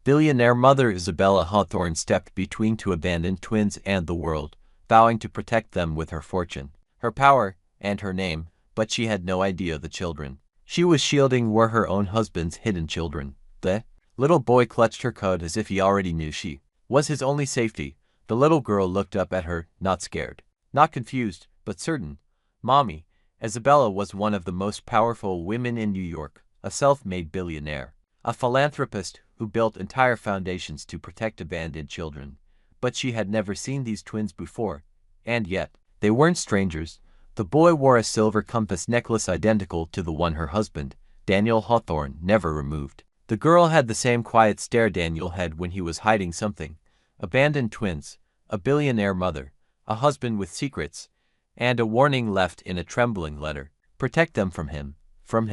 Billionaire mother Isabella Hawthorne stepped between two abandoned twins and the world, vowing to protect them with her fortune, her power, and her name, but she had no idea the children she was shielding were her own husband's hidden children. The little boy clutched her coat as if he already knew she was his only safety. The little girl looked up at her, not scared, not confused, but certain. Mommy. Isabella was one of the most powerful women in New York, a self-made billionaire, a philanthropist who built entire foundations to protect abandoned children. But she had never seen these twins before, and yet, they weren't strangers. The boy wore a silver compass necklace identical to the one her husband, Daniel Hawthorne, never removed. The girl had the same quiet stare Daniel had when he was hiding something. Abandoned twins, a billionaire mother, a husband with secrets, and a warning left in a trembling letter. Protect them from him, from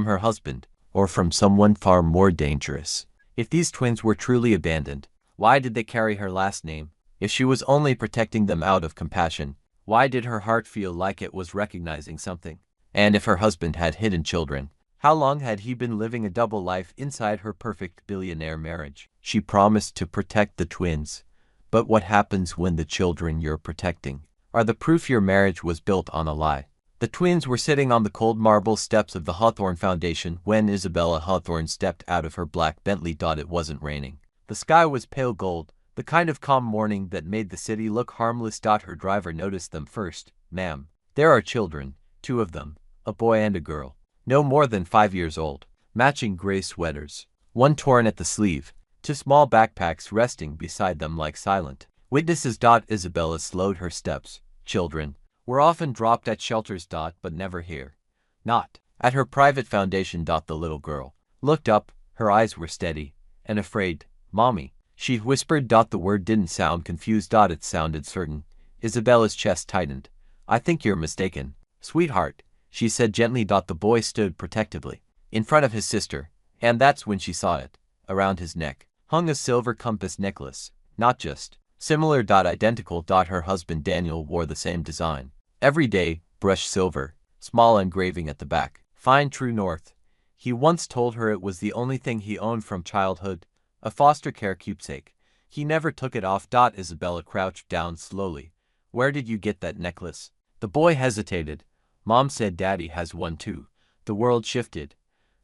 her husband, or from someone far more dangerous. If these twins were truly abandoned, why did they carry her last name? If she was only protecting them out of compassion, why did her heart feel like it was recognizing something? And if her husband had hidden children, how long had he been living a double life inside her perfect billionaire marriage? She promised to protect the twins. But what happens when the children you're protecting are the proof your marriage was built on a lie? The twins were sitting on the cold marble steps of the Hawthorne Foundation when Isabella Hawthorne stepped out of her black Bentley. It wasn't raining. The sky was pale gold, the kind of calm morning that made the city look harmless. Her driver noticed them first. Ma'am, there are children, two of them, a boy and a girl, no more than 5 years old, matching gray sweaters, one torn at the sleeve, two small backpacks resting beside them like silent witnesses. Isabella slowed her steps. Children were often dropped at shelters. But never here. Not at her private foundation. The little girl looked up, her eyes were steady and afraid. Mommy, she whispered. The word didn't sound confused. It sounded certain. Isabella's chest tightened. I think you're mistaken, sweetheart, she said gently. The boy stood protectively in front of his sister, and that's when she saw it. Around his neck hung a silver compass necklace, not just similar. Identical. Her husband Daniel wore the same design every day, brushed silver, small engraving at the back. Find true north. He once told her it was the only thing he owned from childhood, a foster care keepsake. He never took it off. Isabella crouched down slowly. Where did you get that necklace? The boy hesitated. Mom said Daddy has one too. The world shifted.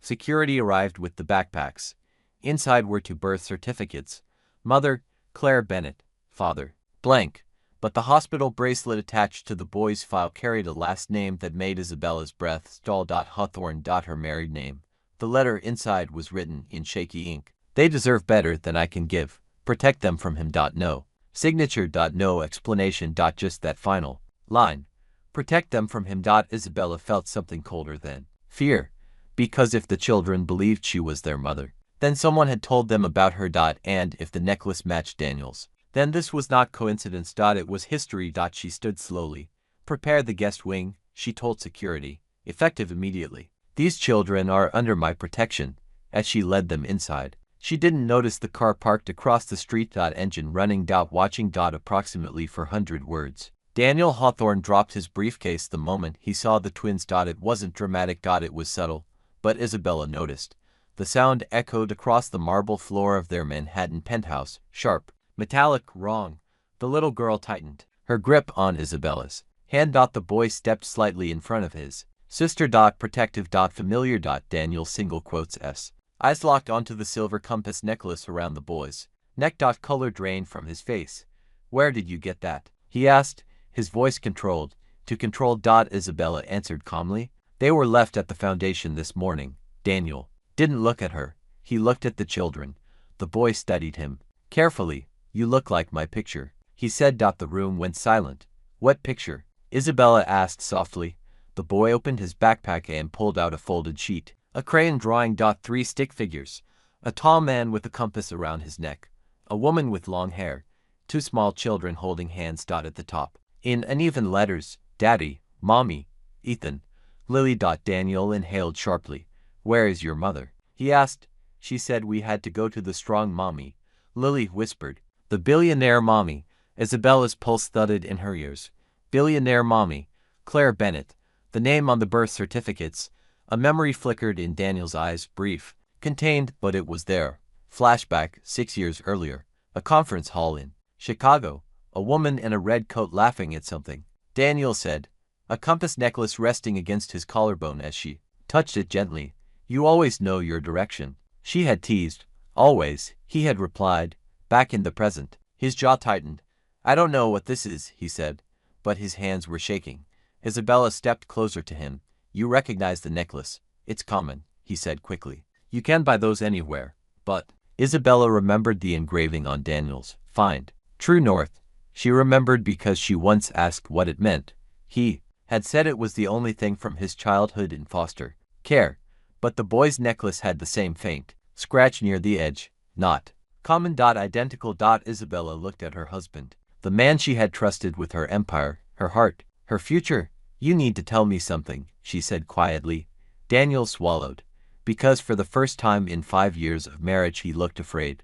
Security arrived with the backpacks. Inside were 2 birth certificates. Mother, Claire Bennett. Father, blank. But the hospital bracelet attached to the boy's file carried a last name that made Isabella's breath stall. Hawthorne. Her married name. The letter inside was written in shaky ink. They deserve better than I can give. Protect them from him. No signature. No explanation. Just that final line. Protect them from him. Isabella felt something colder than fear. Because if the children believed she was their mother, then someone had told them about her. And if the necklace matched Daniel's, then this was not coincidence. It was history. She stood slowly. Prepare the guest wing, she told security, effective immediately. These children are under my protection. As she led them inside, she didn't notice the car parked across the street. Engine running. Watching. Approximately 400 words. Daniel Hawthorne dropped his briefcase the moment he saw the twins. It wasn't dramatic. It was subtle, but Isabella noticed. The sound echoed across the marble floor of their Manhattan penthouse, sharp, metallic, wrong. The little girl tightened her grip on Isabella's hand. The boy stepped slightly in front of his sister. Protective. Familiar. Daniel single quotes S. Eyes locked onto the silver compass necklace around the boy's neck. Color drained from his face. Where did you get that? He asked, his voice controlled. To control. Isabella answered calmly. They were left at the foundation this morning. Daniel didn't look at her. He looked at the children. The boy studied him carefully. You look like my picture, he said. The room went silent. What picture? Isabella asked softly. The boy opened his backpack and pulled out a folded sheet. A crayon drawing. 3 stick figures. A tall man with a compass around his neck. A woman with long hair. 2 small children holding hands. At the top, in uneven letters, Daddy, Mommy, Ethan, Lily. Daniel inhaled sharply. Where is your mother? He asked. She said we had to go to the strong mommy. Lily whispered. The billionaire mommy. Isabella's pulse thudded in her ears. Billionaire mommy. Claire Bennett. The name on the birth certificates. A memory flickered in Daniel's eyes, brief, contained, but it was there. Flashback, 6 years earlier. A conference hall in Chicago. A woman in a red coat laughing at something. Daniel said, a compass necklace resting against his collarbone as she touched it gently. You always know your direction. She had teased. Always, he had replied, back in the present. His jaw tightened. I don't know what this is, he said, but his hands were shaking. Isabella stepped closer to him. You recognize the necklace. It's common, he said quickly. You can buy those anywhere. But Isabella remembered the engraving on Daniel's find. True North. She remembered because she once asked what it meant. He had said it was the only thing from his childhood in foster care. But the boy's necklace had the same faint scratch near the edge. Not common. Identical. Isabella looked at her husband, the man she had trusted with her empire, her heart, her future. You need to tell me something, she said quietly. Daniel swallowed, because for the first time in 5 years of marriage he looked afraid.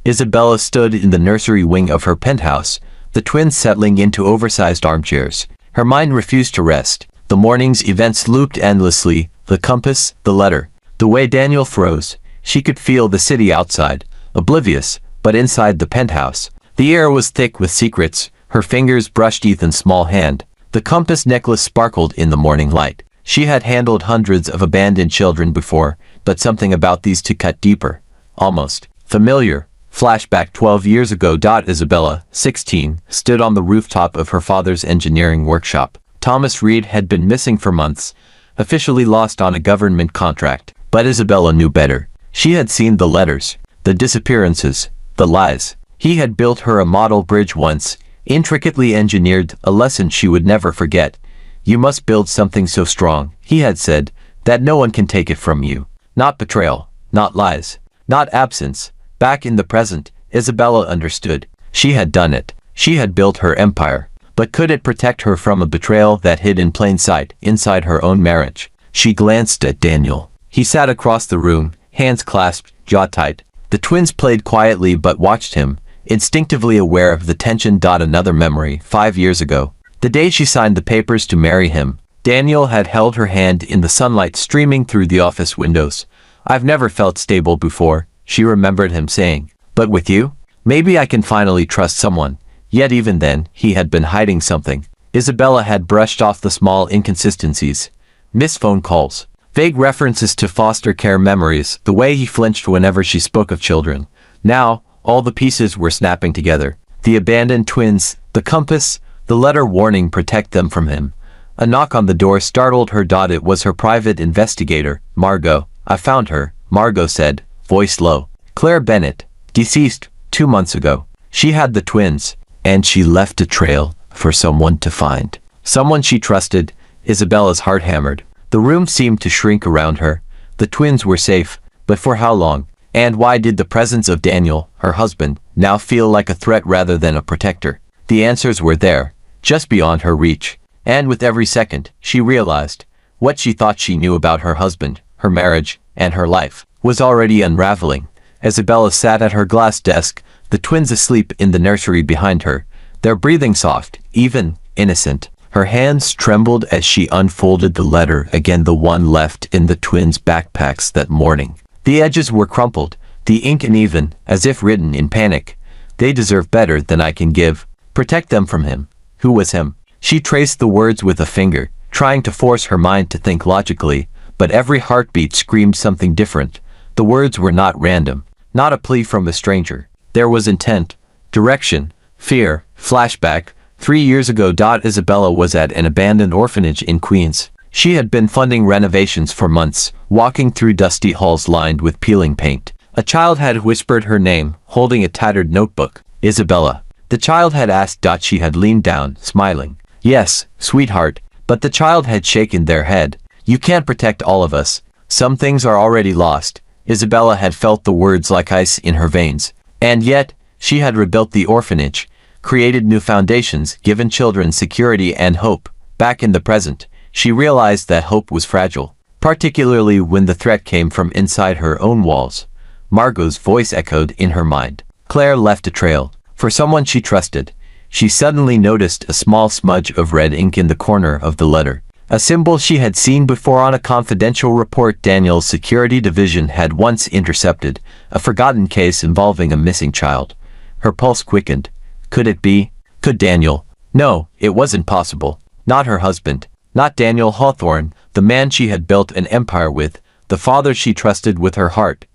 Isabella stood in the nursery wing of her penthouse, the twins settling into oversized armchairs. Her mind refused to rest. The morning's events looped endlessly, the compass, the letter. The way Daniel froze, she could feel the city outside, oblivious, but inside the penthouse. The air was thick with secrets. Her fingers brushed Ethan's small hand. The compass necklace sparkled in the morning light. She had handled hundreds of abandoned children before, but something about these two cut deeper. Almost familiar. Flashback 12 years ago. Isabella, 16, stood on the rooftop of her father's engineering workshop. Thomas Reed had been missing for months, officially lost on a government contract. But Isabella knew better. She had seen the letters, the disappearances, the lies. He had built her a model bridge once, intricately engineered, a lesson she would never forget. You must build something so strong, he had said, that no one can take it from you. Not betrayal, not lies, not absence. Back in the present, Isabella understood. She had done it. She had built her empire. But could it protect her from a betrayal that hid in plain sight, inside her own marriage? She glanced at Daniel. He sat across the room, hands clasped, jaw tight. The twins played quietly but watched him, instinctively aware of the tension. Another memory, 5 years ago. The day she signed the papers to marry him. Daniel had held her hand in the sunlight streaming through the office windows. I've never felt stable before, she remembered him saying. But with you? Maybe I can finally trust someone. Yet even then, he had been hiding something. Isabella had brushed off the small inconsistencies. Missed phone calls. Vague references to foster care memories, the way he flinched whenever she spoke of children. Now, all the pieces were snapping together. The abandoned twins, the compass, the letter warning protect them from him. A knock on the door startled her. It was her private investigator, Margot. I found her, Margot said, voice low. Claire Bennett, deceased 2 months ago. She had the twins, and she left a trail for someone to find. Someone she trusted. Isabella's heart hammered. The room seemed to shrink around her. The twins were safe, but for how long? And why did the presence of Daniel, her husband, now feel like a threat rather than a protector? The answers were there, just beyond her reach. And with every second, she realized, what she thought she knew about her husband, her marriage, and her life, was already unraveling. Isabella sat at her glass desk, the twins asleep in the nursery behind her, their breathing soft, even, innocent. Her hands trembled as she unfolded the letter again, the one left in the twins' backpacks that morning. The edges were crumpled, the ink uneven, as if written in panic. They deserve better than I can give. Protect them from him. Who was him? She traced the words with a finger, trying to force her mind to think logically, but every heartbeat screamed something different. The words were not random, not a plea from a stranger. There was intent, direction, fear. Flashback, 3 years ago. Isabella was at an abandoned orphanage in Queens. She had been funding renovations for months, walking through dusty halls lined with peeling paint. A child had whispered her name, holding a tattered notebook. Isabella. The child had asked. She had leaned down, smiling. Yes, sweetheart. But the child had shaken their head. You can't protect all of us. Some things are already lost. Isabella had felt the words like ice in her veins. And yet, she had rebuilt the orphanage, created new foundations, given children security and hope. Back in the present, she realized that hope was fragile, particularly when the threat came from inside her own walls. Margot's voice echoed in her mind. Claire left a trail. For someone she trusted. She suddenly noticed a small smudge of red ink in the corner of the letter. a symbol she had seen before on a confidential report Daniel's security division had once intercepted, a forgotten case involving a missing child. Her pulse quickened. Could it be? Could Daniel? No, it wasn't possible. Not her husband. Not Daniel Hawthorne, the man she had built an empire with, the father she trusted with her heart.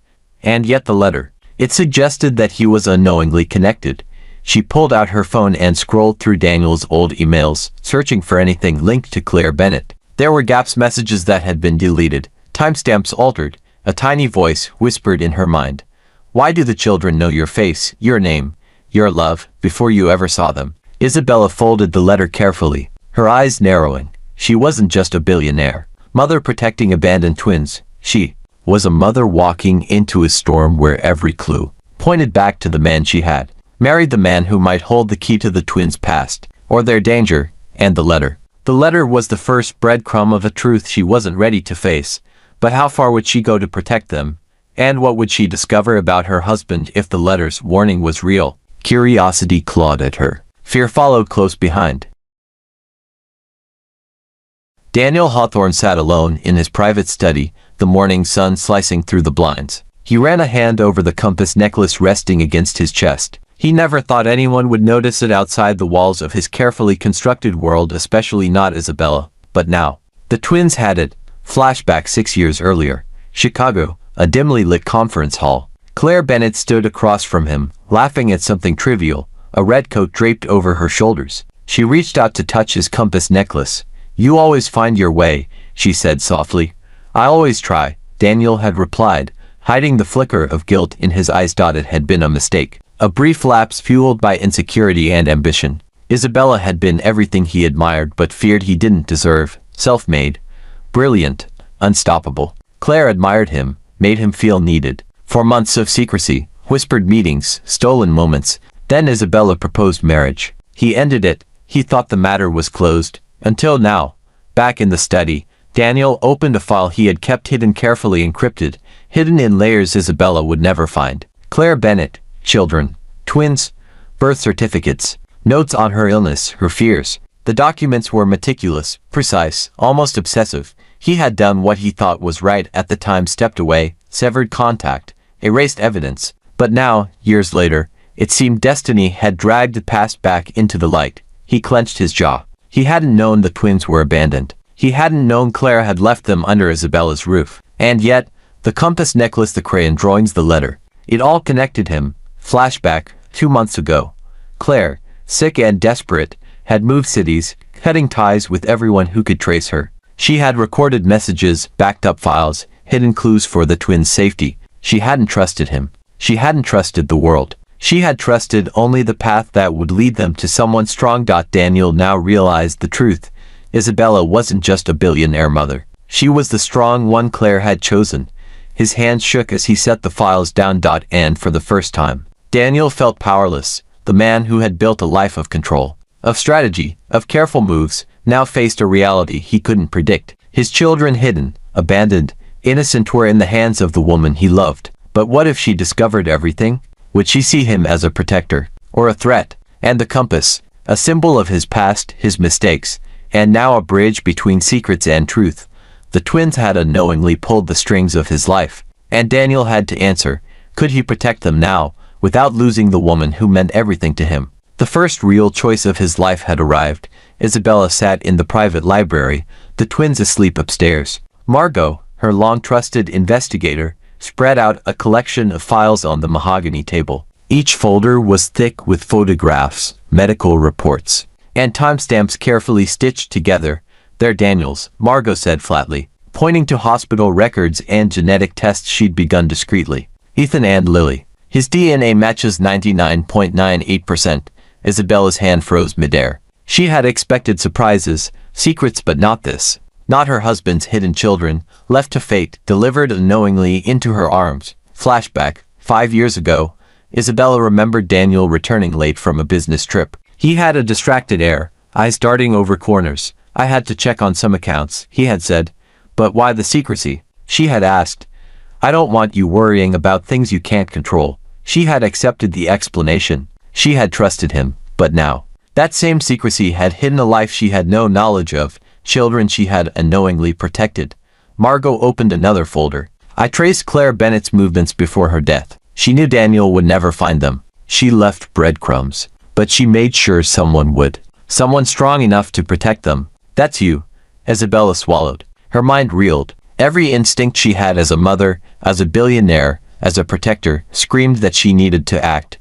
And yet the letter. It suggested that he was unknowingly connected. She pulled out her phone and scrolled through Daniel's old emails, searching for anything linked to Claire Bennett. There were gaps, messages that had been deleted, timestamps altered. A tiny voice whispered in her mind. Why do the children know your face, your name, your love, before you ever saw them? Isabella folded the letter carefully, her eyes narrowing. She wasn't just a billionaire, mother protecting abandoned twins. She was a mother walking into a storm where every clue pointed back to the man she had married, the man who might hold the key to the twins' past, or their danger. And the letter. The letter was the first breadcrumb of a truth she wasn't ready to face. But how far would she go to protect them? And what would she discover about her husband if the letter's warning was real? Curiosity clawed at her. Fear followed close behind. Daniel Hawthorne sat alone in his private study, the morning sun slicing through the blinds. He ran a hand over the compass necklace resting against his chest. He never thought anyone would notice it outside the walls of his carefully constructed world, especially not Isabella. But now, the twins had it. Flashback 6 years earlier. Chicago, a dimly lit conference hall. Claire Bennett stood across from him, laughing at something trivial, a red coat draped over her shoulders. She reached out to touch his compass necklace. You always find your way, she said softly. I always try, Daniel had replied, hiding the flicker of guilt in his eyes. It had been a mistake. A brief lapse fueled by insecurity and ambition. Isabella had been everything he admired but feared he didn't deserve. Self-made, brilliant, unstoppable. Claire admired him, made him feel needed. 4 months of secrecy, whispered meetings, stolen moments. Then Isabella proposed marriage. He ended it. He thought the matter was closed. Until now. Back in the study, Daniel opened a file he had kept hidden, carefully encrypted, hidden in layers Isabella would never find. Claire Bennett. Children, twins, birth certificates, notes on her illness, her fears. The documents were meticulous, precise, almost obsessive. He had done what he thought was right at the time, stepped away, severed contact, erased evidence. But now, years later, it seemed destiny had dragged the past back into the light. He clenched his jaw. He hadn't known the twins were abandoned. He hadn't known Claire had left them under Isabella's roof. And yet, the compass necklace, the crayon drawings, the letter. It all connected him. Flashback, 2 months ago. Claire, sick and desperate, had moved cities, cutting ties with everyone who could trace her. She had recorded messages, backed up files, hidden clues for the twins' safety. She hadn't trusted him. She hadn't trusted the world. She had trusted only the path that would lead them to someone strong. Daniel now realized the truth. Isabella wasn't just a billionaire mother. She was the strong one Claire had chosen. His hands shook as he set the files down. And for the first time, Daniel felt powerless. The man who had built a life of control, of strategy, of careful moves, now faced a reality he couldn't predict. His children, hidden, abandoned, innocent, were in the hands of the woman he loved. But what if she discovered everything? Would she see him as a protector, or a threat? And the compass, a symbol of his past, his mistakes, and now a bridge between secrets and truth. The twins had unknowingly pulled the strings of his life, and Daniel had to answer. Could he protect them now, without losing the woman who meant everything to him? The first real choice of his life had arrived. Isabella sat in the private library, the twins asleep upstairs. Margot, her long-trusted investigator, spread out a collection of files on the mahogany table. Each folder was thick with photographs, medical reports, and timestamps carefully stitched together. They're Daniel's, Margot said flatly, pointing to hospital records and genetic tests she'd begun discreetly. Ethan and Lily. His DNA matches 99.98%. Isabella's hand froze midair. She had expected surprises, secrets, but not this. Not her husband's hidden children, left to fate, delivered unknowingly into her arms. Flashback, 5 years ago. Isabella remembered Daniel returning late from a business trip. He had a distracted air, eyes darting over corners. I had to check on some accounts, he had said. But why the secrecy? She had asked. I don't want you worrying about things you can't control. She had accepted the explanation. She had trusted him, but now, that same secrecy had hidden a life she had no knowledge of. children she had unknowingly protected. Margot opened another folder. I traced Claire Bennett's movements before her death. She knew Daniel would never find them. She left breadcrumbs, but she made sure someone would. Someone strong enough to protect them. That's you. Isabella swallowed. Her mind reeled. Every instinct she had as a mother, as a billionaire, as a protector, screamed that she needed to act.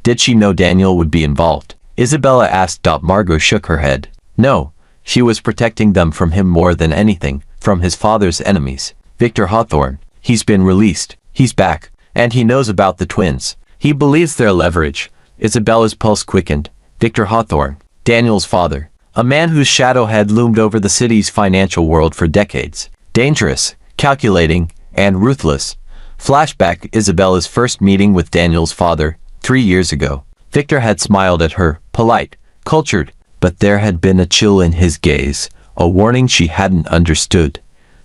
Did she know Daniel would be involved? Isabella asked. Margot shook her head. No, she was protecting them from him more than anything, from his father's enemies. Victor Hawthorne. He's been released. He's back. And he knows about the twins. He believes their leverage. Isabella's pulse quickened. Victor Hawthorne. Daniel's father. A man whose shadow had loomed over the city's financial world for decades. Dangerous, calculating, and ruthless. Flashback. Isabella's first meeting with Daniel's father, 3 years ago. Victor had smiled at her, polite, cultured, but there had been a chill in his gaze, a warning she hadn't understood.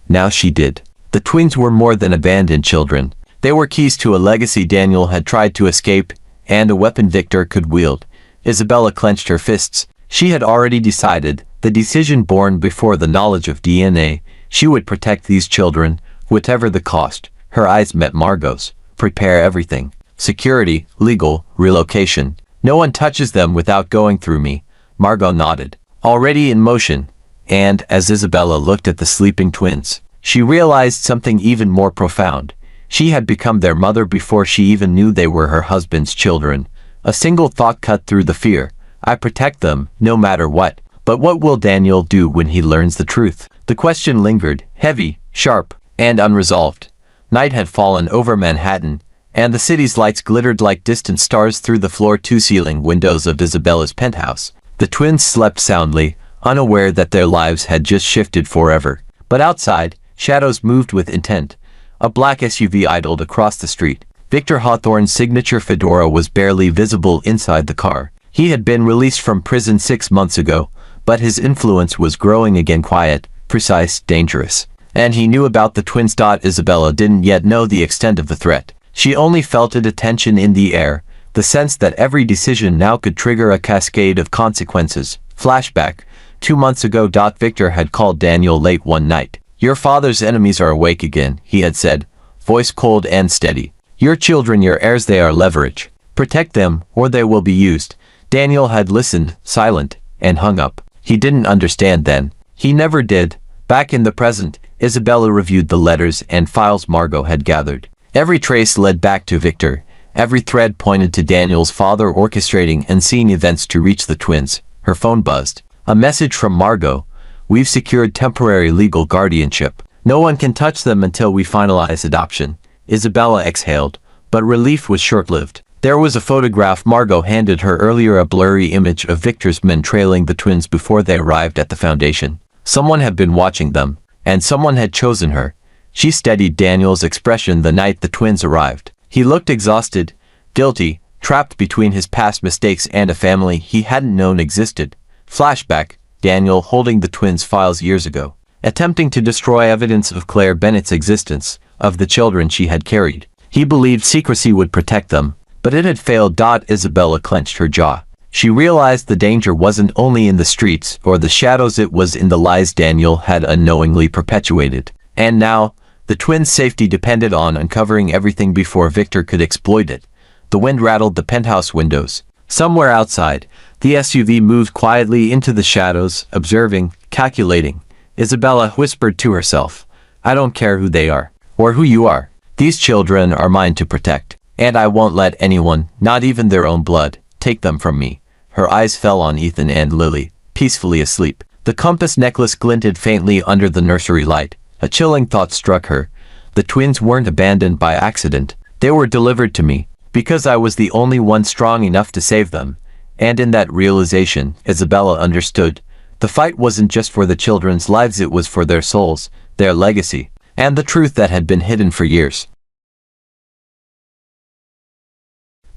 Now she did. The twins were more than abandoned children. They were keys to a legacy Daniel had tried to escape, and a weapon Victor could wield. Isabella clenched her fists. She had already decided, the decision born before the knowledge of DNA. She would protect these children, whatever the cost. Her eyes met Margot's. Prepare everything. Security, legal, relocation. No one touches them without going through me. Margot nodded. Already in motion. And, as Isabella looked at the sleeping twins, she realized something even more profound. She had become their mother before she even knew they were her husband's children. A single thought cut through the fear. I protect them, no matter what. But what will Daniel do when he learns the truth? The question lingered, heavy, sharp, and unresolved. Night had fallen over Manhattan, and the city's lights glittered like distant stars through the floor-to-ceiling windows of Isabella's penthouse. The twins slept soundly, unaware that their lives had just shifted forever. But outside, shadows moved with intent. A black SUV idled across the street. Victor Hawthorne's signature fedora was barely visible inside the car. He had been released from prison 6 months ago, but his influence was growing again, quiet, precise, dangerous. And he knew about the twins. Isabella didn't yet know the extent of the threat. She only felt a tension in the air, the sense that every decision now could trigger a cascade of consequences. Flashback. 2 months ago. Victor had called Daniel late one night. Your father's enemies are awake again, he had said, voice cold and steady. Your children, your heirs, they are leverage. Protect them, or they will be used. Daniel had listened, silent, and hung up. He didn't understand then. He never did. Back in the present, Isabella reviewed the letters and files Margot had gathered. Every trace led back to Victor. Every thread pointed to Daniel's father orchestrating unseen events to reach the twins. Her phone buzzed. A message from Margot. We've secured temporary legal guardianship. No one can touch them until we finalize adoption. Isabella exhaled, but relief was short-lived. There was a photograph Margot handed her earlier, a blurry image of Victor's men trailing the twins before they arrived at the foundation. Someone had been watching them, and someone had chosen her. She studied Daniel's expression the night the twins arrived. He looked exhausted, guilty, trapped between his past mistakes and a family he hadn't known existed. Flashback. Daniel holding the twins' files years ago, attempting to destroy evidence of Claire Bennett's existence, of the children she had carried. He believed secrecy would protect them, but it had failed. Isabella clenched her jaw. She realized the danger wasn't only in the streets or the shadows, it was in the lies Daniel had unknowingly perpetuated. And now, the twins' safety depended on uncovering everything before Victor could exploit it. The wind rattled the penthouse windows. Somewhere outside, the SUV moved quietly into the shadows, observing, calculating. Isabella whispered to herself, I don't care who they are, or who you are. These children are mine to protect, and I won't let anyone, not even their own blood, take them from me. Her eyes fell on Ethan and Lily, peacefully asleep. The compass necklace glinted faintly under the nursery light. A chilling thought struck her. The twins weren't abandoned by accident. They were delivered to me, because I was the only one strong enough to save them. And in that realization, Isabella understood. The fight wasn't just for the children's lives, it was for their souls, their legacy, and the truth that had been hidden for years.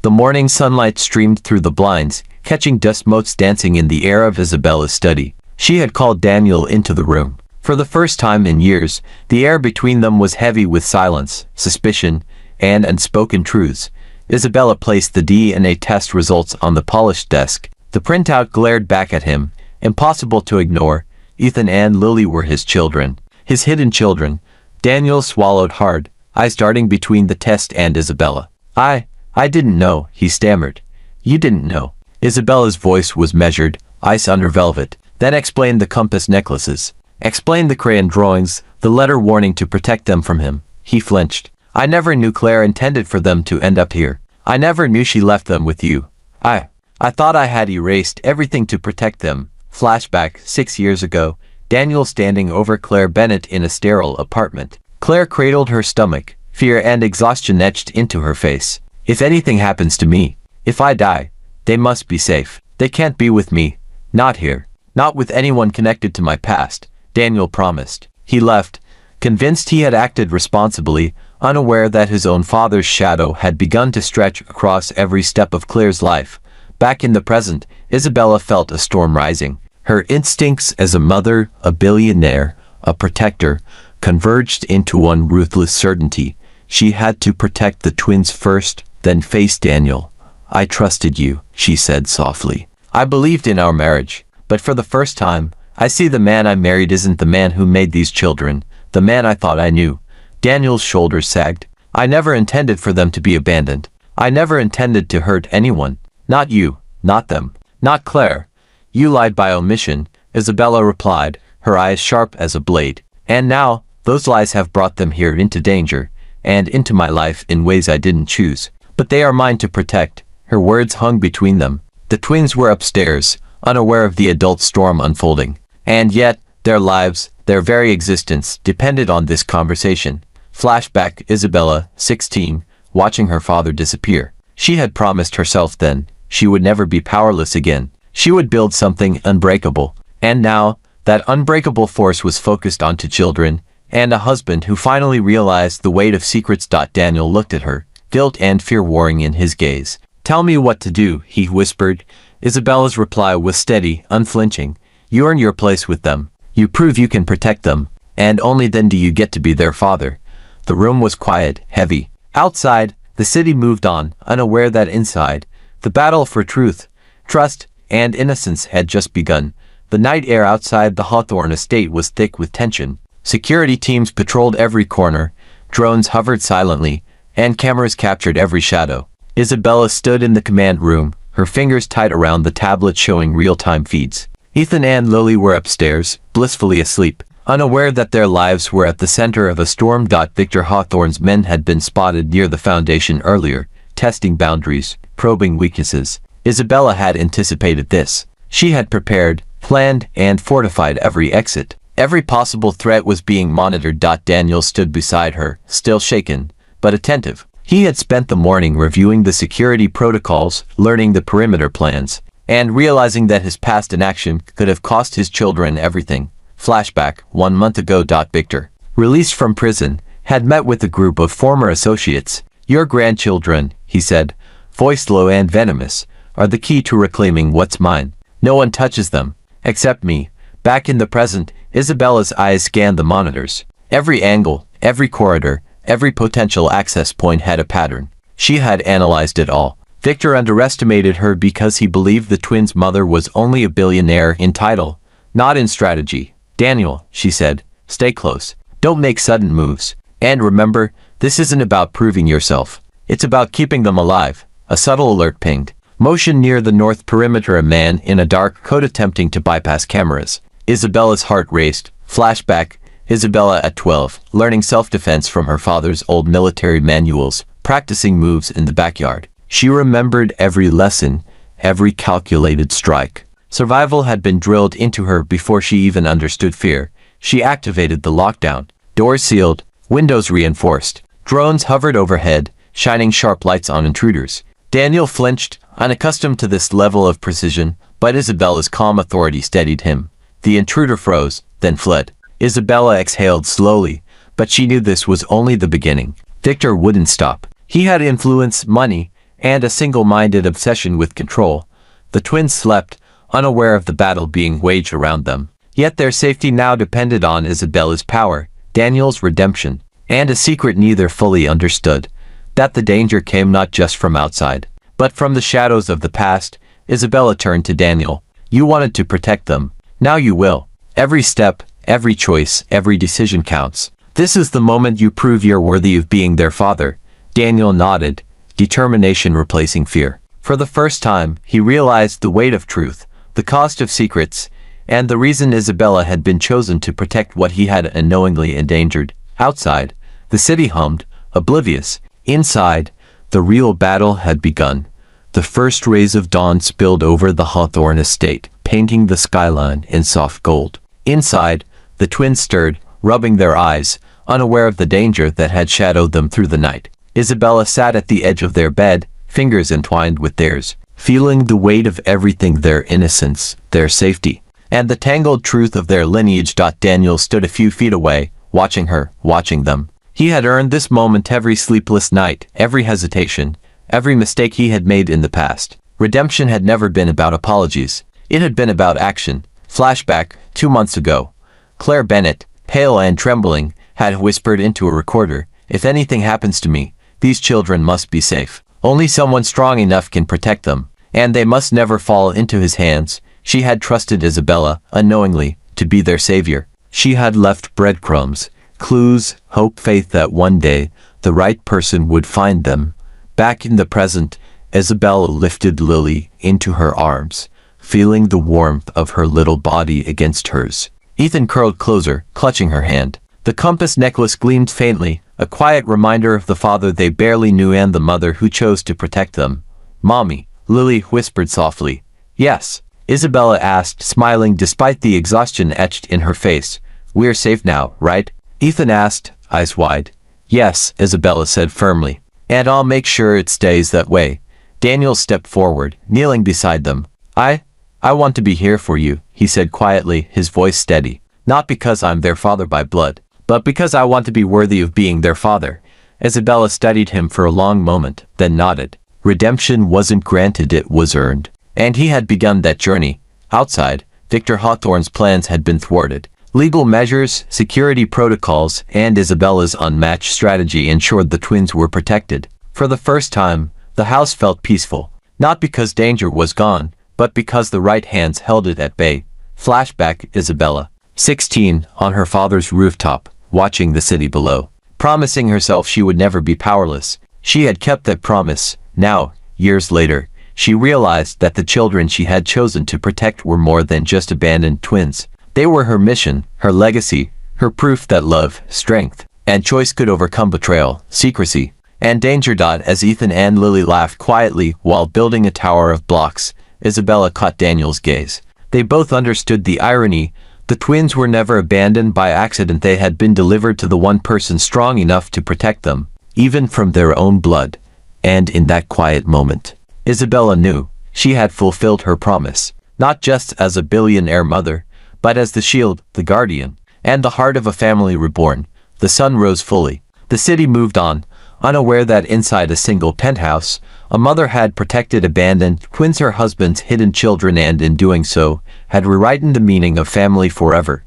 The morning sunlight streamed through the blinds, catching dust motes dancing in the air of Isabella's study. She had called Daniel into the room. For the first time in years, the air between them was heavy with silence, suspicion, and unspoken truths. Isabella placed the DNA test results on the polished desk. The printout glared back at him, impossible to ignore. Ethan and Lily were his children. His hidden children. Daniel swallowed hard, eyes darting between the test and Isabella. I didn't know, he stammered. You didn't know. Isabella's voice was measured, ice under velvet. Then explained the compass necklaces. Explained the crayon drawings, the letter warning to protect them from him. He flinched. I never knew Claire intended for them to end up here. I never knew she left them with you. I thought I had erased everything to protect them. Flashback, 6 years ago. Daniel standing over Claire Bennett in a sterile apartment. Claire cradled her stomach. Fear and exhaustion etched into her face. If anything happens to me, if I die, they must be safe. They can't be with me. Not here. Not with anyone connected to my past, Daniel promised. He left, convinced he had acted responsibly, unaware that his own father's shadow had begun to stretch across every step of Claire's life. Back in the present, Isabella felt a storm rising. Her instincts as a mother, a billionaire, a protector, converged into one ruthless certainty. She had to protect the twins first, then face Daniel. I trusted you, she said softly. I believed in our marriage. But for the first time, I see the man I married isn't the man who made these children, the man I thought I knew. Daniel's shoulders sagged. I never intended for them to be abandoned. I never intended to hurt anyone. Not you, not them, not Claire. You lied by omission, Isabella replied, her eyes sharp as a blade. And now, those lies have brought them here into danger, and into my life in ways I didn't choose. But they are mine to protect. Her words hung between them. The twins were upstairs, unaware of the adult storm unfolding. And yet, their lives, their very existence, depended on this conversation. Flashback, Isabella, 16, watching her father disappear. She had promised herself then, she would never be powerless again. She would build something unbreakable. And now, that unbreakable force was focused onto children, and a husband who finally realized the weight of secrets. Daniel looked at her, guilt and fear warring in his gaze. Tell me what to do, he whispered. Isabella's reply was steady, unflinching. You earn your place with them. You prove you can protect them. And only then do you get to be their father. The room was quiet, heavy. Outside, the city moved on, unaware that inside, the battle for truth, trust, and innocence had just begun. The night air outside the Hawthorne estate was thick with tension. Security teams patrolled every corner, drones hovered silently, and cameras captured every shadow. Isabella stood in the command room, her fingers tight around the tablet showing real-time feeds. Ethan and Lily were upstairs, blissfully asleep, unaware that their lives were at the center of a storm. Victor Hawthorne's men had been spotted near the Foundation earlier, testing boundaries, probing weaknesses. Isabella had anticipated this. She had prepared, planned, and fortified every exit. Every possible threat was being monitored. Daniel stood beside her, still shaken, but attentive. He had spent the morning reviewing the security protocols, learning the perimeter plans, and realizing that his past inaction could have cost his children everything. Flashback, 1 month ago. Victor, released from prison, had met with a group of former associates. Your grandchildren, he said, voice low and venomous, are the key to reclaiming what's mine. No one touches them, except me. Back in the present, Isabella's eyes scanned the monitors. Every angle, every corridor, every potential access point had a pattern. She had analyzed it all. Victor underestimated her because he believed the twins' mother was only a billionaire in title, not in strategy. Daniel, she said, stay close. Don't make sudden moves. And remember, this isn't about proving yourself. It's about keeping them alive. A subtle alert pinged. Motion near the north perimeter. A man in a dark coat attempting to bypass cameras. Isabella's heart raced. Flashback, Isabella at 12, learning self-defense from her father's old military manuals, practicing moves in the backyard. She remembered every lesson, every calculated strike. Survival had been drilled into her before she even understood fear. She activated the lockdown. Doors sealed, windows reinforced. Drones hovered overhead, shining sharp lights on intruders. Daniel flinched, unaccustomed to this level of precision, but Isabella's calm authority steadied him. The intruder froze, then fled. Isabella exhaled slowly, but she knew this was only the beginning. Victor wouldn't stop. He had influence, money, and a single-minded obsession with control. The twins slept, unaware of the battle being waged around them. Yet their safety now depended on Isabella's power, Daniel's redemption, and a secret neither fully understood, that the danger came not just from outside, but from the shadows of the past. Isabella turned to Daniel. You wanted to protect them. Now you will. Every step, every choice, every decision counts. This is the moment you prove you're worthy of being their father. Daniel nodded, determination replacing fear. For the first time, he realized the weight of truth, the cost of secrets, and the reason Isabella had been chosen to protect what he had unknowingly endangered. Outside, the city hummed, oblivious. Inside, the real battle had begun. The first rays of dawn spilled over the Hawthorne estate, painting the skyline in soft gold. Inside, the twins stirred, rubbing their eyes, unaware of the danger that had shadowed them through the night. Isabella sat at the edge of their bed, fingers entwined with theirs, feeling the weight of everything: their innocence, their safety, and the tangled truth of their lineage. Daniel stood a few feet away, watching her, watching them. He had earned this moment every sleepless night, every hesitation, every mistake he had made in the past. Redemption had never been about apologies. It had been about action. Flashback, 2 months ago. Claire Bennett, pale and trembling, had whispered into a recorder, "If anything happens to me, these children must be safe. Only someone strong enough can protect them, and they must never fall into his hands." She had trusted Isabella, unknowingly, to be their savior. She had left breadcrumbs, clues, hope, faith that one day, the right person would find them. Back in the present, Isabella lifted Lily into her arms, feeling the warmth of her little body against hers. Ethan curled closer, clutching her hand. The compass necklace gleamed faintly, a quiet reminder of the father they barely knew and the mother who chose to protect them. "Mommy," Lily whispered softly. "Yes?" Isabella asked, smiling despite the exhaustion etched in her face. "We're safe now, right?" Ethan asked, eyes wide. "Yes," Isabella said firmly. "And I'll make sure it stays that way." Daniel stepped forward, kneeling beside them. I want to be here for you," he said quietly, his voice steady. "Not because I'm their father by blood, but because I want to be worthy of being their father." Isabella studied him for a long moment, then nodded. Redemption wasn't granted, it was earned. And he had begun that journey. Outside, Victor Hawthorne's plans had been thwarted. Legal measures, security protocols, and Isabella's unmatched strategy ensured the twins were protected. For the first time, the house felt peaceful. Not because danger was gone, but because the right hands held it at bay. Flashback, Isabella, 16, on her father's rooftop, watching the city below. Promising herself she would never be powerless. She had kept that promise. Now, years later, she realized that the children she had chosen to protect were more than just abandoned twins. They were her mission, her legacy, her proof that love, strength, and choice could overcome betrayal, secrecy, and danger. As Ethan and Lily laughed quietly while building a tower of blocks, Isabella caught Daniel's gaze. They both understood the irony. The twins were never abandoned by accident. They had been delivered to the one person strong enough to protect them, even from their own blood. And in that quiet moment, Isabella knew she had fulfilled her promise, not just as a billionaire mother, but as the shield, the guardian, and the heart of a family reborn. The sun rose fully. The city moved on, unaware that inside a single penthouse, a mother had protected abandoned twins, her husband's hidden children, and in doing so, had rewritten the meaning of family forever.